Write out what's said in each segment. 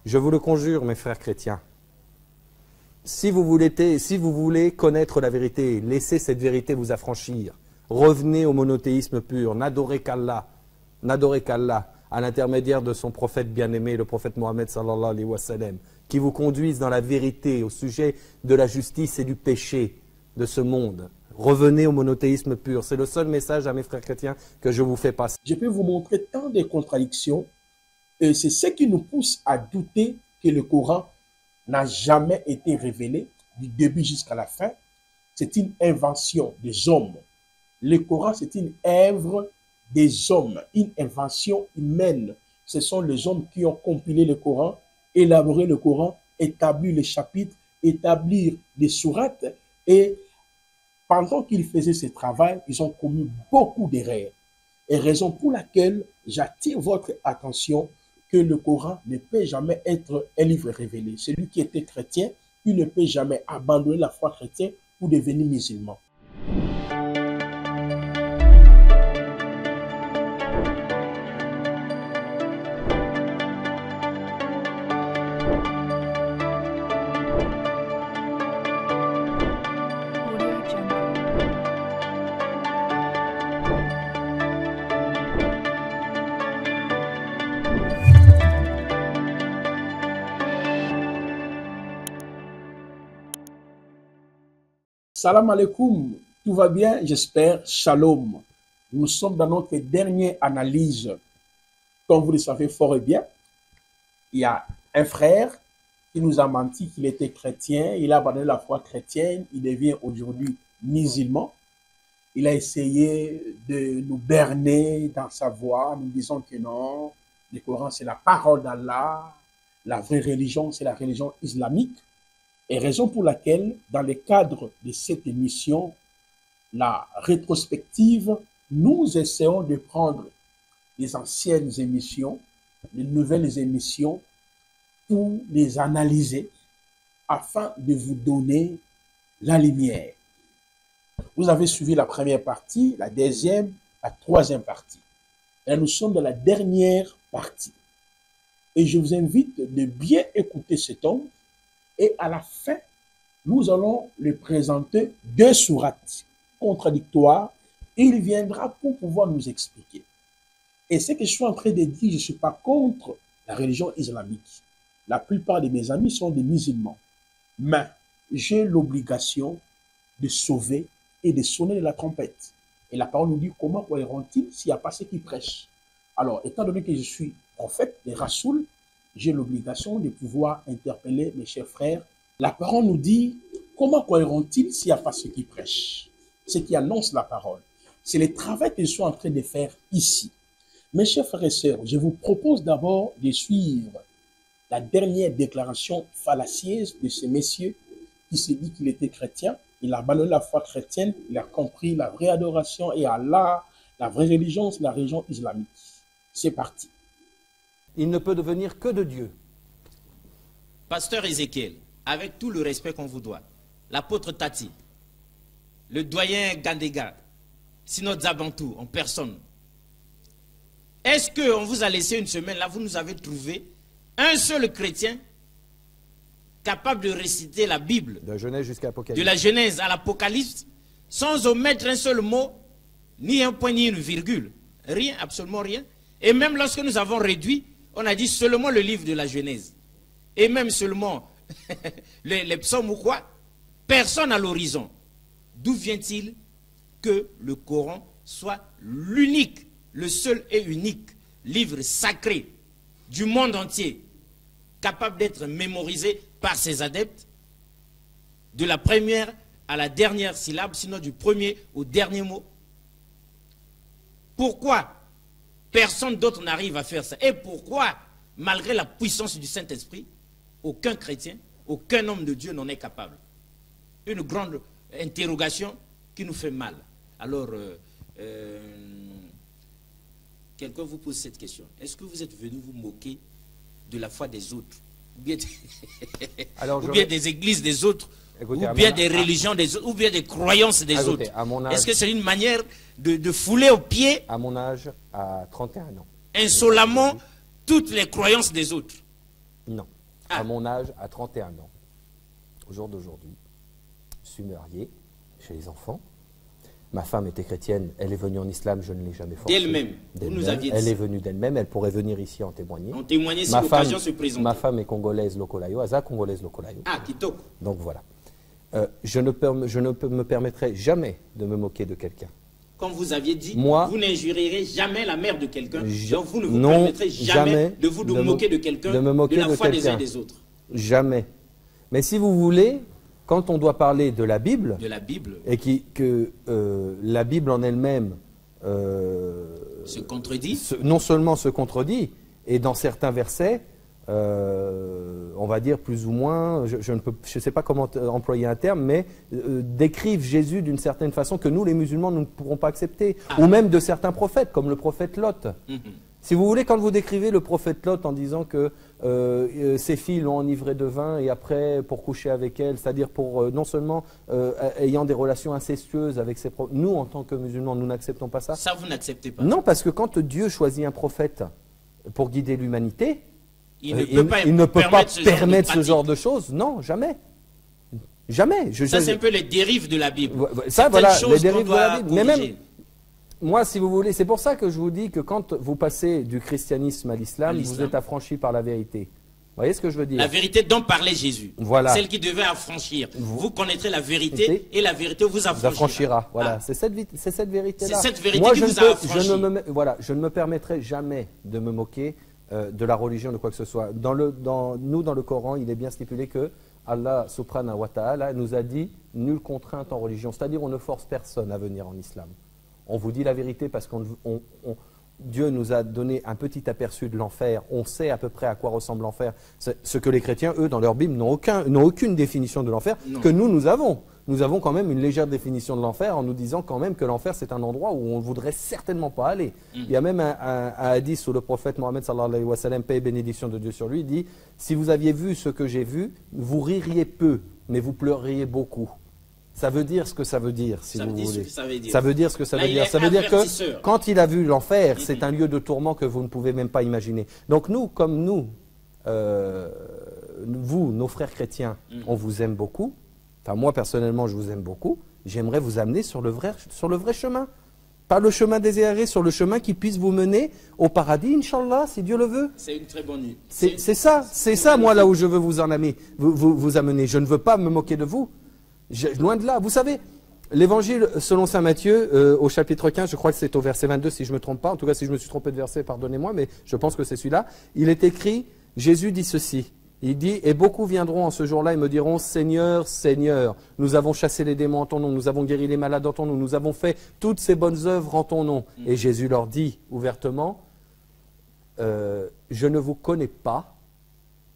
Je vous le conjure, mes frères chrétiens, si vous voulez connaître la vérité, laissez cette vérité vous affranchir. Revenez au monothéisme pur, n'adorez qu'Allah, à l'intermédiaire de son prophète bien-aimé, le prophète Mohammed sallallahu alayhi wa sallam, qui vous conduise dans la vérité au sujet de la justice et du péché de ce monde. Revenez au monothéisme pur. C'est le seul message à mes frères chrétiens que je vous fais passer. Je peux vous montrer tant de contradictions et c'est ce qui nous pousse à douter que le Coran n'a jamais été révélé du début jusqu'à la fin. C'est une invention des hommes. Le Coran, c'est une œuvre des hommes, une invention humaine. Ce sont les hommes qui ont compilé le Coran, élaboré le Coran, établi les chapitres, établi les sourates. Et pendant qu'ils faisaient ce travail, ils ont commis beaucoup d'erreurs. Et raison pour laquelle j'attire votre attention que le Coran ne peut jamais être un livre révélé. Celui qui était chrétien, il ne peut jamais abandonner la foi chrétienne pour devenir musulman. Salam alaikum, tout va bien, j'espère, shalom. Nous sommes dans notre dernière analyse. Comme vous le savez fort et bien, il y a un frère qui nous a menti qu'il était chrétien, il a abandonné la foi chrétienne, il devient aujourd'hui musulman. Il a essayé de nous berner dans sa voie, nous disant que non, le Coran c'est la parole d'Allah, la vraie religion c'est la religion islamique. Et raison pour laquelle, dans le cadre de cette émission, la rétrospective, nous essayons de prendre les anciennes émissions, les nouvelles émissions, pour les analyser afin de vous donner la lumière. Vous avez suivi la première partie, la deuxième, la troisième partie. Et nous sommes dans la dernière partie. Et je vous invite de bien écouter cet homme. Et à la fin, nous allons lui présenter deux sourates contradictoires. Et il viendra pour pouvoir nous expliquer. Et ce que je suis en train de dire, je ne suis pas contre la religion islamique. La plupart de mes amis sont des musulmans. Mais j'ai l'obligation de sauver et de sonner de la trompette. Et la parole nous dit comment croiront-ils s'il n'y a pas ceux qui prêchent. Alors, étant donné que je suis prophète et Rasoul, j'ai l'obligation de pouvoir interpeller mes chers frères. La parole nous dit, comment croiront-ils s'il n'y a pas ceux qui prêchent, ceux qui annoncent la parole. C'est le travail que je suis en train de faire ici. Mes chers frères et sœurs, je vous propose d'abord de suivre la dernière déclaration fallacieuse de ce monsieur qui s'est dit qu'il était chrétien. Il a abandonné la foi chrétienne, il a compris la vraie adoration et Allah, la vraie religion, c'est la religion islamique. C'est parti. Il ne peut devenir que de Dieu. Pasteur Ézéchiel, avec tout le respect qu'on vous doit, l'apôtre Tati, le doyen Gandega, sinon Zabantou, en personne, est-ce qu'on vous a laissé une semaine, là, vous nous avez trouvé un seul chrétien capable de réciter la Bible, De la Genèse jusqu'à l'Apocalypse. de la Genèse à l'Apocalypse, sans omettre un seul mot, ni un point, ni une virgule, rien, absolument rien. Et même lorsque nous avons réduit, on a dit seulement le livre de la Genèse. Et même seulement les psaumes ou quoi, personne à l'horizon. D'où vient-il que le Coran soit l'unique, le seul et unique livre sacré du monde entier, capable d'être mémorisé par ses adeptes, de la première à la dernière syllabe, sinon du premier au dernier mot? Pourquoi personne d'autre n'arrive à faire ça? Et pourquoi, malgré la puissance du Saint-Esprit, aucun chrétien, aucun homme de Dieu n'en est capable? Une grande interrogation qui nous fait mal. Alors, quelqu'un vous pose cette question. Est-ce que vous êtes venu vous moquer de la foi des autres? Ou bien, Alors, ou bien des églises des autres? Écoutez, ou bien des religions des autres? Ou bien des croyances des Écoutez, autres? à mon âge- Est-ce que c'est une manière de fouler aux pieds À mon âge, à 31 ans. insolemment toutes les croyances des autres? Non. Ah. À mon âge, à 31 ans, au jour d'aujourd'hui, je suis marié, j'ai les enfants. Ma femme était chrétienne, elle est venue en islam, je ne l'ai jamais forcée. D'elle-même, vous nous aviez dit Elle ça. est venue d'elle-même, elle pourrait venir ici en témoigner. En témoigner si Ma l'occasion femme- se présente. Ma femme est congolaise locolayo, Aza congolaise locolayo. Ah, Kitoko. Donc voilà. Je ne me permettrai jamais de me moquer de quelqu'un. Comme vous aviez dit, Moi, vous n'injurierez jamais la mère de quelqu'un. Je- Donc vous ne vous non, permettrez jamais jamais de vous de me- moquer de quelqu'un, de me moquer la de foi des uns quelqu'un. et des autres. Jamais. Mais si vous voulez, quand on doit parler de la Bible, De la Bible et que la Bible en elle-même se contredit. non seulement se contredit, et dans certains versets, on va dire plus ou moins, je ne sais pas comment employer un terme, mais décrivent Jésus d'une certaine façon que nous, les musulmans, nous ne pourrons pas accepter. Ah. Ou même de certains prophètes, comme le prophète Lot. Mhm. Si vous voulez, quand vous décrivez le prophète Lot en disant que ses filles l'ont enivré de vin et après pour coucher avec elle, c'est-à-dire pour non seulement ayant des relations incestueuses avec ses prophètes, nous en tant que musulmans, nous n'acceptons pas ça. Ça, vous n'acceptez pas. Non, parce que quand Dieu choisit un prophète pour guider l'humanité, Il ne peut pas, il ne peut pas permettre ce pratique. genre de choses. Non, jamais. Jamais. Ça, c'est un peu les dérives de la Bible. Ça, Certaines voilà, choses les dérives qu'on de la doit Bible. Mais même, corriger. moi, si vous voulez, c'est pour ça que je vous dis que quand vous passez du christianisme à l'islam, À vous l'islam. êtes affranchi par la vérité. Vous voyez ce que je veux dire? La vérité dont parlait Jésus. Voilà. Celle qui devait affranchir. Vous connaîtrez la vérité et la vérité vous Vous affranchira. affranchira. Voilà, Ah. c'est cette vérité-là. C'est cette vérité Moi, qui je vous ne a peux- affranchi. voilà, je ne me permettrai jamais de me moquer de la religion, de quoi que ce soit. Dans le Coran, il est bien stipulé que Allah subhanahu wa ta'ala nous a dit nulle contrainte en religion. C'est-à-dire, on ne force personne à venir en islam. On vous dit la vérité parce que Dieu nous a donné un petit aperçu de l'enfer. On sait à peu près à quoi ressemble l'enfer. Ce que les chrétiens, eux, dans leur Bible, n'ont aucune définition de l'enfer Non. que nous avons. Nous avons quand même une légère définition de l'enfer en nous disant quand même que l'enfer, c'est un endroit où on ne voudrait certainement pas aller. Il y a même un hadith où le prophète Mohammed, sallallahu alayhi wa sallam, paix et bénédiction de Dieu sur lui, dit « Si vous aviez vu ce que j'ai vu, vous ririez peu, mais vous pleureriez beaucoup. » Ça veut dire ce que ça veut dire, si Ça vous veut dire ce voulez. que ça veut dire. Ça veut dire ce que ça Là, veut il dire. est Ça veut dire que avertisseur. quand il a vu l'enfer, c'est un lieu de tourment que vous ne pouvez même pas imaginer. Donc nous, comme nous, vous, nos frères chrétiens, on vous aime beaucoup. Enfin, moi, personnellement, je vous aime beaucoup. J'aimerais vous amener sur le vrai chemin. Pas le chemin désiré, sur le chemin qui puisse vous mener au paradis, Inch'Allah, si Dieu le veut. C'est une très bonne nuit. C'est ça, moi, là où je veux vous en amener. Vous amener. Je ne veux pas me moquer de vous. Loin de là. Vous savez, l'évangile selon saint Matthieu, au chapitre 15, je crois que c'est au verset 22, si je ne me trompe pas. En tout cas, si je me suis trompé de verset, pardonnez-moi, mais je pense que c'est celui-là. Il est écrit, Jésus dit ceci. Il dit, et beaucoup viendront en ce jour-là et me diront, Seigneur, Seigneur, nous avons chassé les démons en ton nom, nous avons guéri les malades en ton nom, nous avons fait toutes ces bonnes œuvres en ton nom. Et Jésus leur dit ouvertement, je ne vous connais pas,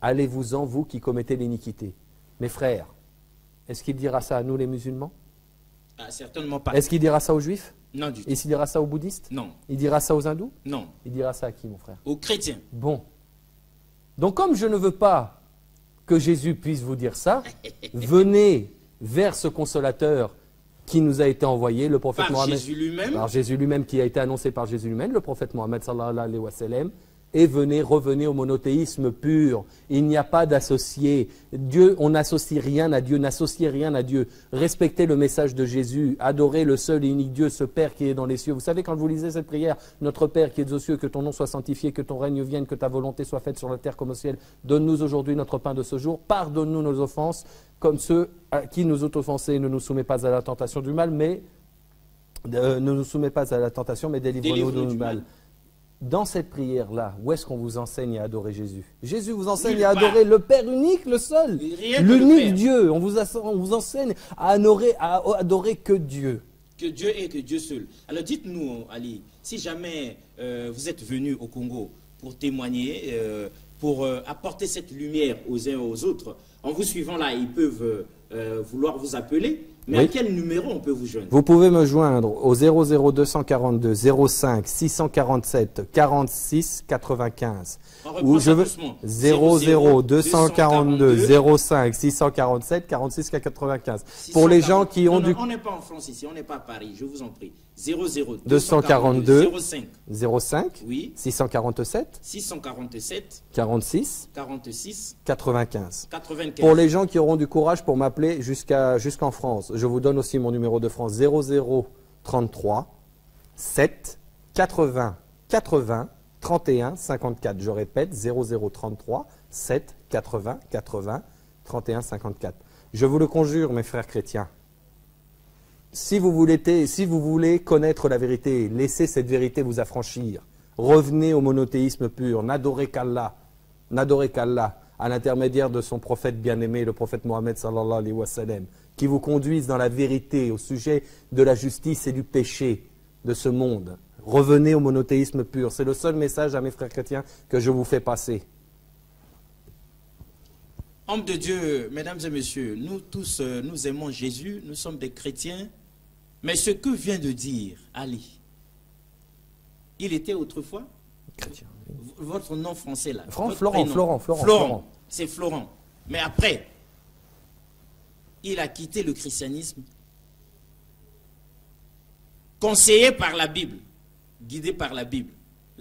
allez-vous-en, vous qui commettez l'iniquité. Mes frères, est-ce qu'il dira ça à nous les musulmans? Ah, certainement pas. Est-ce qu'il dira ça aux juifs? Non du tout. Est-ce qu'il dira ça aux bouddhistes? Non. Il dira ça aux hindous? Non. Il dira ça à qui, mon frère? Aux chrétiens. Bon. Donc, comme je ne veux pas que Jésus puisse vous dire ça, venez vers ce consolateur qui nous a été envoyé, le prophète Par Mohammed. Jésus lui-même. Par Jésus lui-même, qui a été annoncé par Jésus lui-même, le prophète Mohammed sallallahu alayhi wa sallam, et revenez au monothéisme pur. Il n'y a pas d'associé. Dieu, on n'associe rien à Dieu, n'associez rien à Dieu. Respectez le message de Jésus, adorez le seul et unique Dieu, ce Père qui est dans les cieux. Vous savez, quand vous lisez cette prière, notre Père qui est aux cieux, que ton nom soit sanctifié, que ton règne vienne, que ta volonté soit faite sur la terre comme au ciel. Donne-nous aujourd'hui notre pain de ce jour. Pardonne-nous nos offenses, comme ceux à qui nous ont offensés. Ne nous soumets pas à la tentation du mal, mais ne nous soumets pas à la tentation, mais délivre-nous du mal. Dans cette prière-là, où est-ce qu'on vous enseigne à adorer Jésus? Jésus vous enseigne à adorer le Père unique, le seul, l'unique Dieu. On vous enseigne à adorer que Dieu. Que Dieu est que Dieu seul. Alors dites-nous, Ali, si jamais vous êtes venu au Congo pour témoigner, pour apporter cette lumière aux uns et aux autres, en vous suivant là, ils peuvent vouloir vous appeler. Mais Oui. à quel numéro on peut vous joindre? Vous pouvez me joindre au 00242 05 647 46 95. On reprend Ou ça je veux doucement. 00242 05 647 46 95. Pour les gens qui ont non, du non, on n'est pas en France ici, on n'est pas à Paris, je vous en prie. 00 242 05 05 oui 647 647 46 46 95. 95. Pour les gens qui auront du courage pour m'appeler jusqu'en France, je vous donne aussi mon numéro de France 0033 7 80 80 31 54. Je répète 0033 7 80 80 31 54. Je vous le conjure, mes frères chrétiens, si vous voulez connaître la vérité, laissez cette vérité vous affranchir. Revenez au monothéisme pur, n'adorez qu'Allah à l'intermédiaire de son prophète bien-aimé, le prophète Mohammed sallallahu alayhi wa sallam, qui vous conduise dans la vérité au sujet de la justice et du péché de ce monde. Revenez au monothéisme pur. C'est le seul message à mes frères chrétiens que je vous fais passer. Hommes de Dieu, mesdames et messieurs, nous tous, nous aimons Jésus, nous sommes des chrétiens, mais ce que vient de dire Ali, il était autrefois Chrétien. votre nom français là. Florent. C'est Florent. Mais après, il a quitté le christianisme, conseillé par la Bible, guidé par la Bible.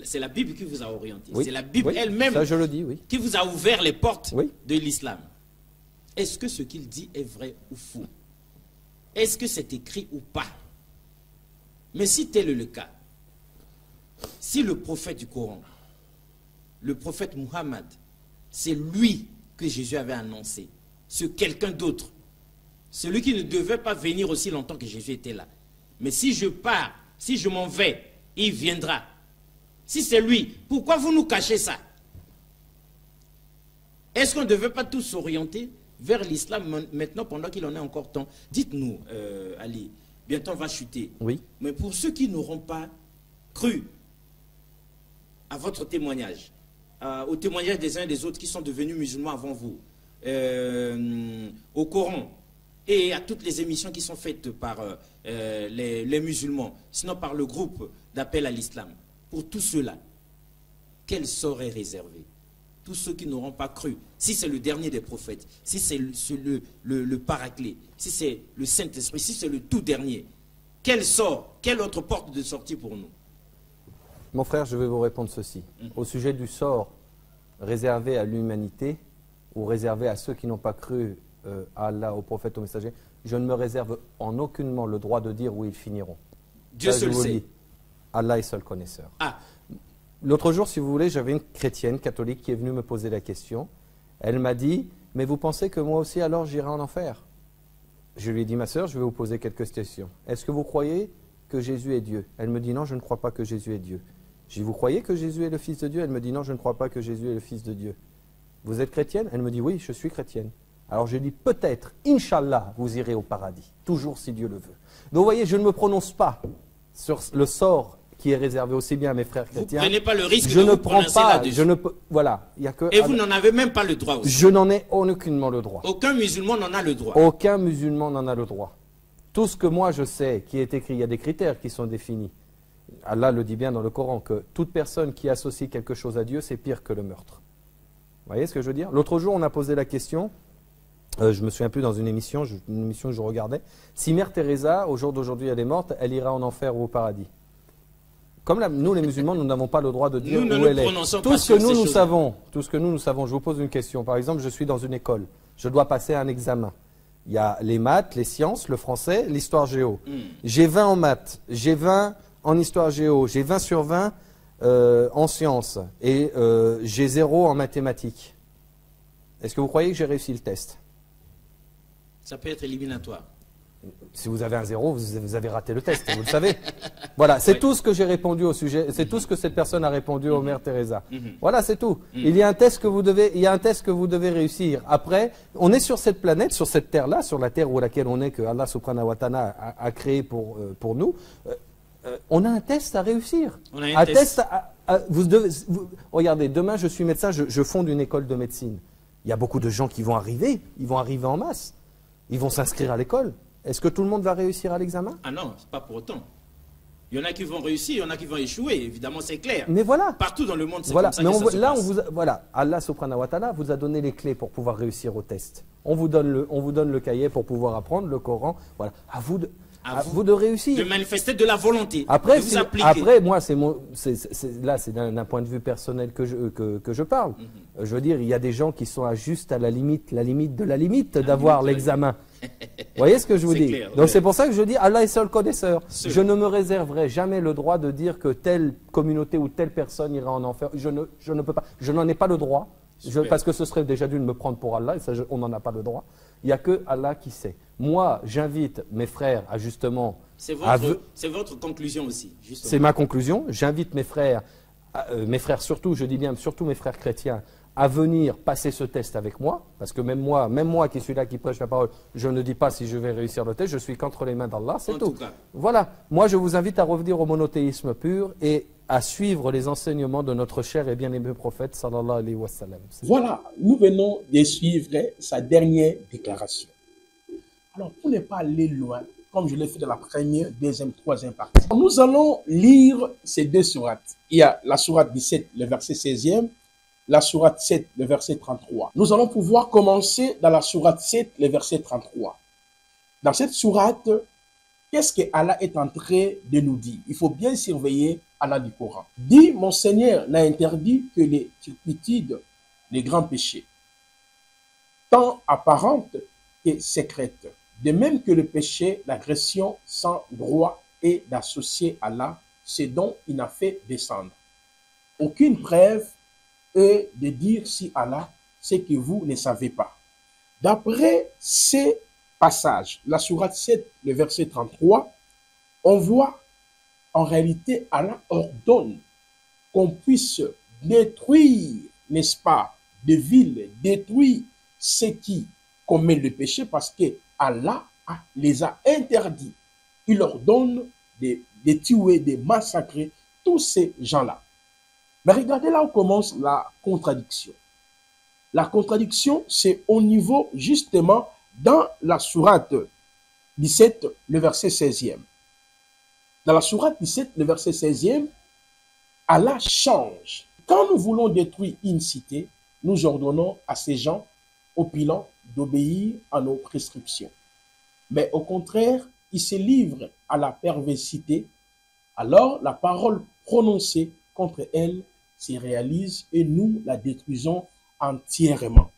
C'est la Bible qui vous a orienté. Oui. C'est la Bible Oui, elle-même ça je le dis, oui. qui vous a ouvert les portes Oui. de l'islam. Est-ce que ce qu'il dit est vrai ou faux? Est-ce que c'est écrit ou pas? Mais si tel est le cas, si le prophète du Coran, le prophète Muhammad, c'est lui que Jésus avait annoncé, c'est quelqu'un d'autre, celui qui ne devait pas venir aussi longtemps que Jésus était là. Mais si je pars, si je m'en vais, il viendra. Si c'est lui, pourquoi vous nous cachez ça? Est-ce qu'on ne devait pas tous s'orienter vers l'islam maintenant pendant qu'il en est encore temps? Dites-nous, Ali, bientôt on va chuter. Oui. Mais pour ceux qui n'auront pas cru à votre témoignage, au témoignage des uns et des autres qui sont devenus musulmans avant vous, au Coran et à toutes les émissions qui sont faites par les musulmans, sinon par le groupe d'appel à l'islam, pour tous ceux-là, quel sort est réservé? Tous ceux qui n'auront pas cru, si c'est le dernier des prophètes, si c'est le paraclet, si c'est le Saint-Esprit, si c'est le tout dernier, quel sort, quelle autre porte de sortie pour nous? Mon frère, je vais vous répondre ceci. Au sujet du sort réservé à l'humanité ou réservé à ceux qui n'ont pas cru à Allah, au prophète, au messager, je ne me réserve en aucunement le droit de dire où ils finiront. Dieu Ça, seul je vous le sait. dis. Allah est seul connaisseur. Ah, L'autre jour, si vous voulez, j'avais une chrétienne catholique qui est venue me poser la question. Elle m'a dit, mais vous pensez que moi aussi alors j'irai en enfer? Je lui ai dit, ma sœur, je vais vous poser quelques questions. Est-ce que vous croyez que Jésus est Dieu? Elle me dit, non, je ne crois pas que Jésus est Dieu. Je dis, vous croyez que Jésus est le Fils de Dieu? Elle me dit, non, je ne crois pas que Jésus est le Fils de Dieu. Vous êtes chrétienne? Elle me dit, oui, je suis chrétienne. Alors je dis, peut-être, Inch'Allah, vous irez au paradis. Toujours si Dieu le veut. Donc vous voyez, je ne me prononce pas sur le sort qui est réservé aussi bien à mes frères vous chrétiens. ne prenez pas le risque Je de ne vous prends prononcer pas, là-dessus. je ne peux, voilà, il y a que. Et vous n'en avez même pas le droit aussi. Je n'en ai aucunement le droit. Aucun musulman n'en a le droit. Aucun musulman n'en a le droit. Tout ce que moi je sais qui est écrit, il y a des critères qui sont définis. Allah le dit bien dans le Coran que toute personne qui associe quelque chose à Dieu, c'est pire que le meurtre. Vous voyez ce que je veux dire? L'autre jour, on a posé la question, je me souviens plus dans une émission que je regardais, si Mère Teresa, au jour d'aujourd'hui, elle est morte, elle ira en enfer ou au paradis. Comme nous, les musulmans, nous n'avons pas le droit de dire Nous ne où nous elle est. prononçons Tout pas ce que sur ces nous choses-là. savons, tout ce que nous savons, je vous pose une question. Par exemple, je suis dans une école, je dois passer un examen. Il y a les maths, les sciences, le français, l'histoire géo. J'ai 20 en maths, j'ai 20 en histoire géo, j'ai 20 sur 20 en sciences et j'ai 0 en mathématiques. Est-ce que vous croyez que j'ai réussi le test? Ça peut être éliminatoire. Si vous avez un 0, vous avez raté le test, vous le savez. Voilà, c'est Ouais. tout ce que j'ai répondu au sujet, c'est tout ce que cette personne a répondu au Mère Teresa. Voilà, c'est tout. Il y a un test que vous devez réussir. Après, on est sur cette planète, sur cette terre-là, sur la terre où laquelle on est, que Allah subhanahu wa ta'ala a créé pour nous. On a un test à réussir. On a un test. Regardez, demain je suis médecin, je fonde une école de médecine. Il y a beaucoup de gens qui vont arriver en masse. Ils vont s'inscrire à l'école. Est-ce que tout le monde va réussir à l'examen? Ah non, c'est pas pour autant. Il y en a qui vont réussir, il y en a qui vont échouer, évidemment, c'est clair. Mais voilà. Partout dans le monde, c'est Voilà. comme ça Mais que ça se passe. voilà, Allah subhanahu wa ta'ala vous a donné les clés pour pouvoir réussir au test. On vous donne le cahier pour pouvoir apprendre le Coran. Voilà. À vous de réussir. De manifester de la volonté. Après, de vous appliquer. moi, là, c'est d'un point de vue personnel que je parle. Je veux dire, il y a des gens qui sont juste à la limite de la limite d'avoir l'examen. Vous voyez ce que je vous dis? Clair, Donc ouais. c'est pour ça que je dis, Allah est seul connaisseur. Seul. Je ne me réserverai jamais le droit de dire que telle communauté ou telle personne ira en enfer. Je ne peux pas. Je n'en ai pas le droit. Parce que ce serait déjà dû me prendre pour Allah, et ça, on n'en a pas le droit. Il n'y a que Allah qui sait. Moi, j'invite mes frères à justement... C'est votre conclusion aussi, justement. C'est ma conclusion. J'invite mes frères surtout, je dis bien surtout mes frères chrétiens, à venir passer ce test avec moi, parce que même moi qui suis là, qui prêche la parole, je ne dis pas si je vais réussir le test, je suis qu'entre les mains d'Allah, c'est tout. Voilà, moi je vous invite à revenir au monothéisme pur et à suivre les enseignements de notre cher et bien-aimé prophète, sallallahu alayhi wa sallam. Voilà, nous venons de suivre sa dernière déclaration. Alors, pour ne pas aller loin, comme je l'ai fait dans la première, deuxième, troisième partie, nous allons lire ces deux sourates. Il y a la sourate 17, le verset 16e, la sourate 7, le verset 33. Nous allons pouvoir commencer dans la sourate 7, le verset 33. Dans cette sourate, qu'est-ce que Allah est en train de nous dire? Il faut bien surveiller Allah du Coran. Dit, mon Seigneur n'a interdit que les turpitudes, les grands péchés, tant apparentes que secrètes. De même que le péché, l'agression sans droit est d'associer Allah ce dont il n'a fait descendre. Aucune preuve est de dire si Allah ce que vous ne savez pas. D'après ces passages, la sourate 7, le verset 33, on voit en réalité Allah ordonne qu'on puisse détruire, n'est-ce pas, des villes, détruire ceux qui commettent le péché parce que Allah les a interdits. Il leur donne de tuer, de massacrer tous ces gens-là. Mais regardez là où commence la contradiction. La contradiction, c'est au niveau, justement, dans la sourate 17, le verset 16e. Dans la sourate 17, le verset 16e, Allah change. Quand nous voulons détruire une cité, nous ordonnons à ces gens opulents d'obéir à nos prescriptions. Mais au contraire, ils se livrent à la perversité. Alors, la parole prononcée contre elle se réalise et nous la détruisons entièrement.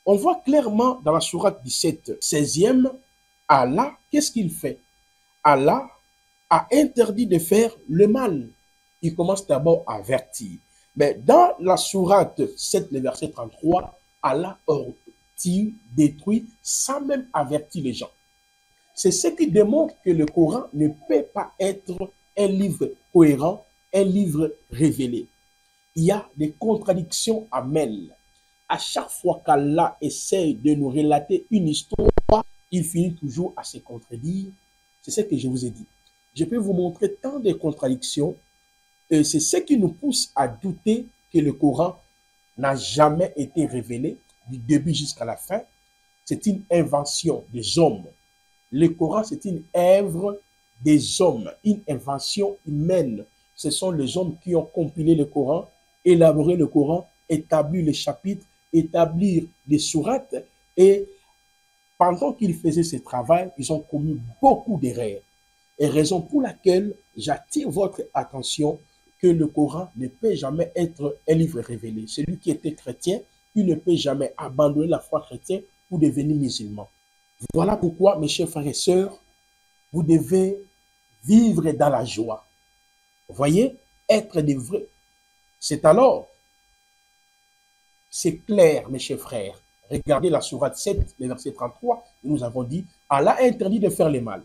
On voit clairement dans la sourate 17, 16e, Allah, qu'est-ce qu'il fait? Allah a interdit de faire le mal. Il commence d'abord à avertir. Mais dans la sourate 7, le verset 33, Allah tue, détruit, sans même avertir les gens. C'est ce qui démontre que le Coran ne peut pas être un livre cohérent, un livre révélé. Il y a des contradictions à mêler. À chaque fois qu'Allah essaye de nous relater une histoire, il finit toujours à se contredire. C'est ce que je vous ai dit. Je peux vous montrer tant de contradictions. Et c'est ce qui nous pousse à douter que le Coran n'a jamais été révélé du début jusqu'à la fin. C'est une invention des hommes. Le Coran, c'est une œuvre des hommes, une invention humaine. Ce sont les hommes qui ont compilé le Coran, élaboré le Coran, établi les chapitres, établi les sourates. Et pendant qu'ils faisaient ce travail, ils ont commis beaucoup d'erreurs. Et raison pour laquelle j'attire votre attention que le Coran ne peut jamais être un livre révélé. Celui qui était chrétien, il ne peut jamais abandonner la foi chrétienne pour devenir musulman. Voilà pourquoi, mes chers frères et sœurs, vous devez vivre dans la joie. Vous voyez, être des vrais. C'est alors, c'est clair, mes chers frères. Regardez la sourate 7, le verset 33, nous avons dit, Allah a interdit de faire le mal.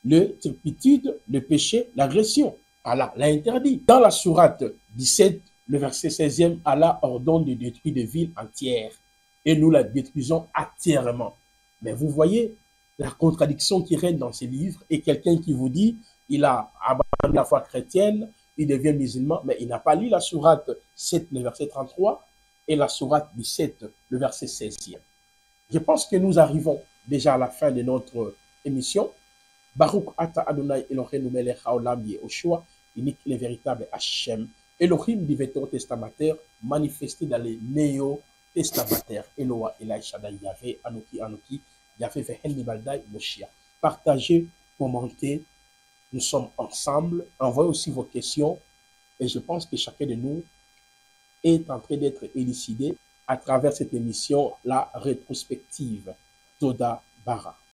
Le turpitude, le péché, l'agression. Allah l'a interdit. Dans la sourate 17, le verset 16e, Allah ordonne de détruire des villes entières. Et nous la détruisons entièrement. Mais vous voyez la contradiction qui règne dans ces livres et quelqu'un qui vous dit, il a abandonné la foi chrétienne, il devient musulman, mais il n'a pas lu la sourate 7, le verset 33 et la sourate 17, le verset 16e. Je pense que nous arrivons déjà à la fin de notre émission. Baruch Ata Adonai Elohenu Melech Haolam Yehoshua, unique et véritable Hachem, Elohim du Vétéran testamentaire, manifesté dans les néo-testamentaires, Eloah, Elai Shaddai, Yahvé, Anoki, Yahvé, Vehen, Baldai, Moshia. Partagez, commentez, nous sommes ensemble, envoyez aussi vos questions, et je pense que chacun de nous est en train d'être élucidé à travers cette émission, la rétrospective Toda Bara.